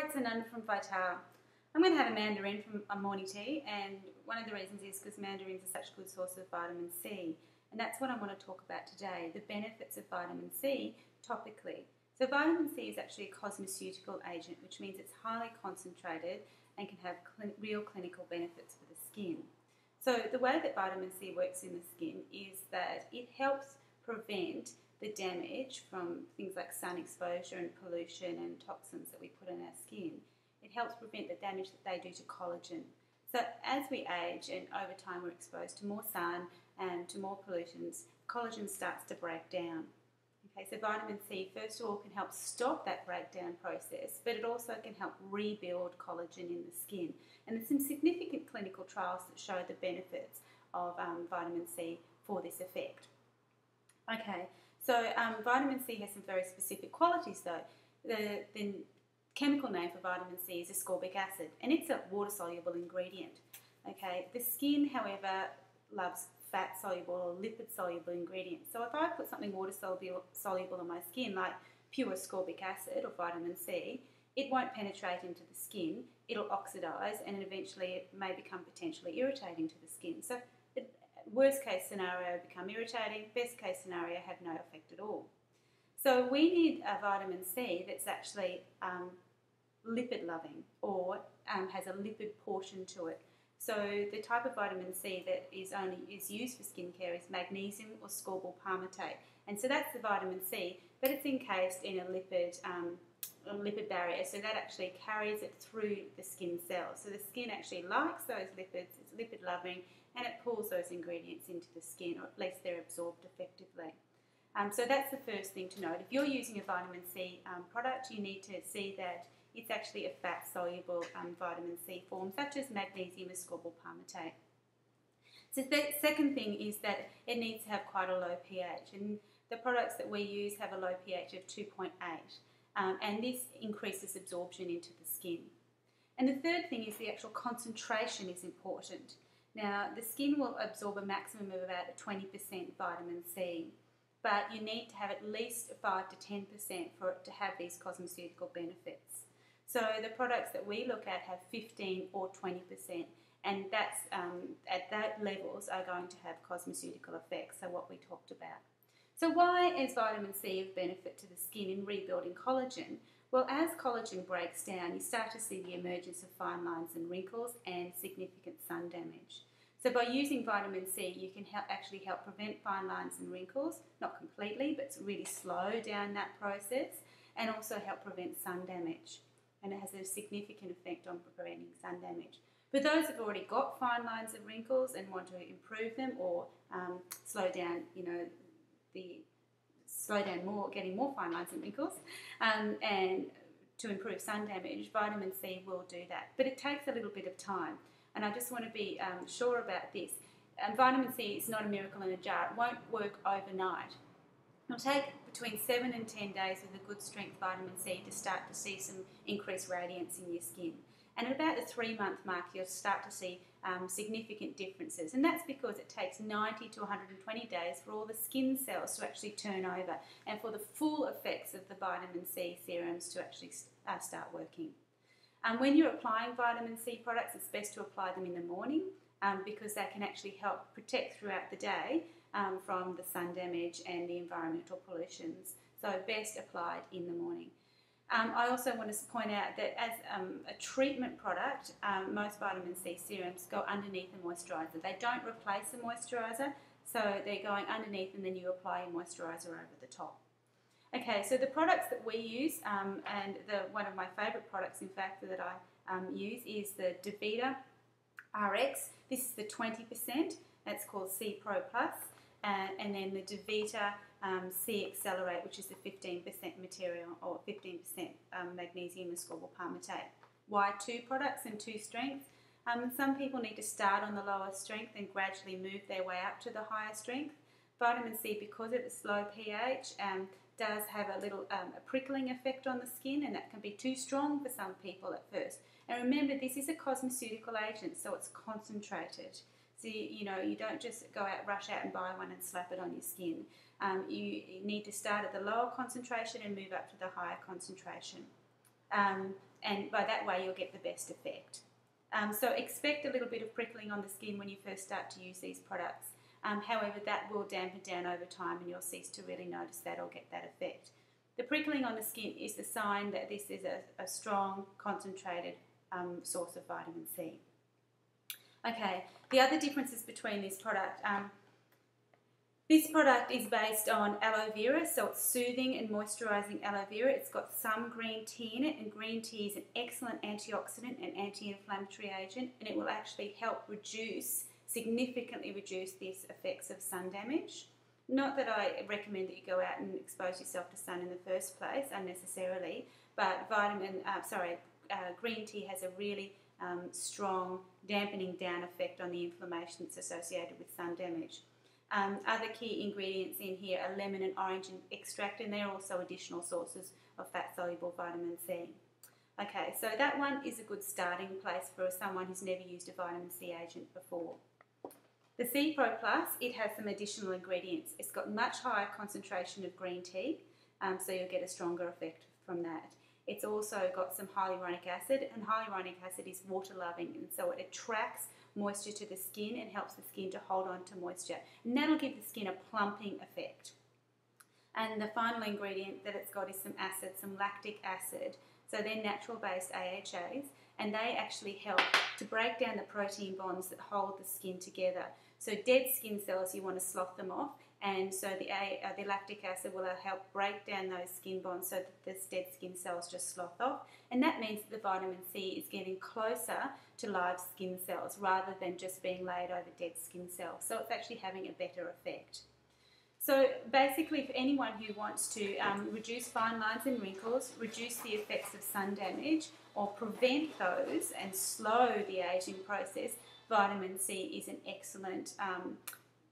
it's Ananda from Vital. I'm going to have a mandarin from a morning tea, and one of the reasons is because mandarins are such a good source of vitamin C, and that's what I want to talk about today, the benefits of vitamin C topically. So vitamin C is actually a cosmeceutical agent, which means it's highly concentrated and can have real clinical benefits for the skin. So the way that vitamin C works in the skin is that it helps prevent the damage from things like sun exposure and pollution and toxins that we put on our skin. It helps prevent the damage that they do to collagen. So as we age and over time we're exposed to more sun and to more pollutants, collagen starts to break down. Okay, so vitamin C first of all can help stop that breakdown process, but it also can help rebuild collagen in the skin. And there's some significant clinical trials that show the benefits of vitamin C for this effect. Okay, so vitamin C has some very specific qualities though. The chemical name for vitamin C is ascorbic acid, and it's a water-soluble ingredient. Okay, the skin, however, loves fat-soluble or lipid-soluble ingredients. So if I put something water-soluble on my skin, like pure ascorbic acid or vitamin C, it won't penetrate into the skin, it'll oxidize, and eventually it may become potentially irritating to the skin. So worst case scenario, become irritating. Best case scenario, have no effect at all. So we need a vitamin C that's actually lipid loving or has a lipid portion to it. So the type of vitamin C that is used for skincare is magnesium or ascorbyl palmitate, and so that's the vitamin C, but it's encased in a lipid barrier, so that actually carries it through the skin cells. So the skin actually likes those lipids, it's lipid loving, and it pulls those ingredients into the skin, or at least they're absorbed effectively. So that's the first thing to note. If you're using a vitamin C product, you need to see that it's actually a fat-soluble vitamin C form, such as magnesium ascorbyl palmitate. So the second thing is that it needs to have quite a low pH, and the products that we use have a low pH of 2.8, and this increases absorption into the skin. And the third thing is the actual concentration is important. Now, the skin will absorb a maximum of about 20% vitamin C, but you need to have at least 5 to 10% for it to have these cosmeceutical benefits. So the products that we look at have 15 or 20%, and that's at that levels are going to have cosmeceutical effects, so what we talked about. So why is vitamin C of benefit to the skin in rebuilding collagen? Well, as collagen breaks down, you start to see the emergence of fine lines and wrinkles and significant sun damage. So by using vitamin C, you can actually help prevent fine lines and wrinkles, not completely, but really slow down that process, and also help prevent sun damage. And it has a significant effect on preventing sun damage. For those who've already got fine lines and wrinkles and want to improve them or slow down, getting more fine lines and wrinkles, and to improve sun damage, vitamin C will do that. But it takes a little bit of time. And I just want to be sure about this. Vitamin C is not a miracle in a jar. It won't work overnight. It'll take between 7 and 10 days with a good strength vitamin C to start to see some increased radiance in your skin. And at about the 3-month mark, you'll start to see significant differences. And that's because it takes 90 to 120 days for all the skin cells to actually turn over and for the full effects of the vitamin C serums to actually start working. When you're applying vitamin C products, it's best to apply them in the morning because they can actually help protect throughout the day from the sun damage and the environmental pollutions. So best applied in the morning. I also want to point out that as a treatment product, most vitamin C serums go underneath the moisturiser. They don't replace the moisturiser, so they're going underneath and then you apply your moisturiser over the top. Okay, so the products that we use, and one of my favourite products, in fact, that I use is the Devita RX. This is the 20%. That's called C Pro Plus, and then the Devita C Accelerator, which is the 15% material or 15% magnesium ascorbyl palmitate. Why 2 products and 2 strengths? Some people need to start on the lower strength and gradually move their way up to the higher strength. Vitamin C, because of its low pH, does have a little a prickling effect on the skin, and that can be too strong for some people at first. And remember, this is a cosmeceutical agent, so it's concentrated. So you don't just rush out and buy one and slap it on your skin. You need to start at the lower concentration and move up to the higher concentration. and by that way you'll get the best effect. So expect a little bit of prickling on the skin when you first start to use these products. However, that will dampen down over time and you'll cease to really notice that or get that effect. The prickling on the skin is the sign that this is a strong, concentrated source of vitamin C. Okay, the other differences between this product is based on aloe vera, so it's soothing and moisturising aloe vera. It's got some green tea in it, and green tea is an excellent antioxidant and anti-inflammatory agent, and it will actually help significantly reduce these effects of sun damage. Not that I recommend that you go out and expose yourself to sun in the first place unnecessarily, but green tea has a really strong dampening down effect on the inflammation that's associated with sun damage. Other key ingredients in here are lemon and orange extract, and they're also additional sources of fat-soluble vitamin C. Okay, so that one is a good starting place for someone who's never used a vitamin C agent before. The C Pro Plus, it has some additional ingredients. It's got much higher concentration of green tea, so you'll get a stronger effect from that. It's also got some hyaluronic acid, and hyaluronic acid is water-loving, and so it attracts moisture to the skin and helps the skin to hold on to moisture. And that'll give the skin a plumping effect. And the final ingredient that it's got is some acid, some lactic acid. So they're natural-based AHAs, and they actually help to break down the protein bonds that hold the skin together. So dead skin cells, you want to slough them off, and so the lactic acid will help break down those skin bonds so that the dead skin cells just slough off, and that means that the vitamin C is getting closer to live skin cells rather than just being laid over dead skin cells. So it's actually having a better effect. So basically, for anyone who wants to reduce fine lines and wrinkles, reduce the effects of sun damage, or prevent those and slow the aging process, vitamin C is an excellent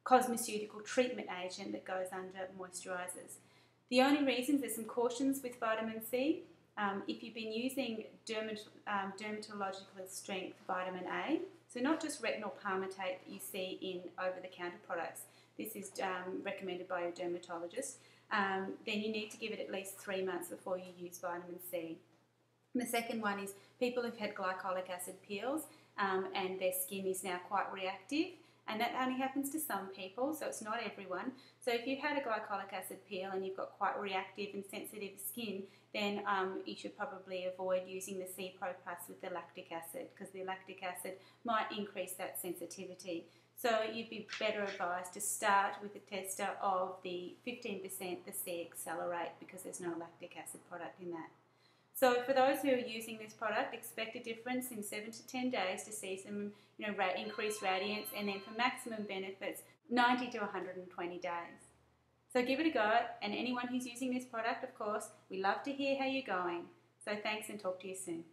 cosmeceutical treatment agent that goes under moisturisers. The only reasons, there's some cautions with vitamin C. If you've been using dermatological strength vitamin A, so not just retinol palmitate that you see in over-the-counter products, this is recommended by your dermatologist, then you need to give it at least 3 months before you use vitamin C. And the second one is people who've had glycolic acid peels and their skin is now quite reactive, and that only happens to some people, so it's not everyone. So if you've had a glycolic acid peel and you've got quite reactive and sensitive skin, then you should probably avoid using the C Pro Plus with the lactic acid, because the lactic acid might increase that sensitivity. So you'd be better advised to start with a tester of the 15%, the C Accelerator, because there's no lactic acid product in that. So for those who are using this product, expect a difference in 7 to 10 days to see some increased radiance, and then for maximum benefits, 90 to 120 days. So give it a go, and anyone who's using this product, of course, we love to hear how you're going. So thanks, and talk to you soon.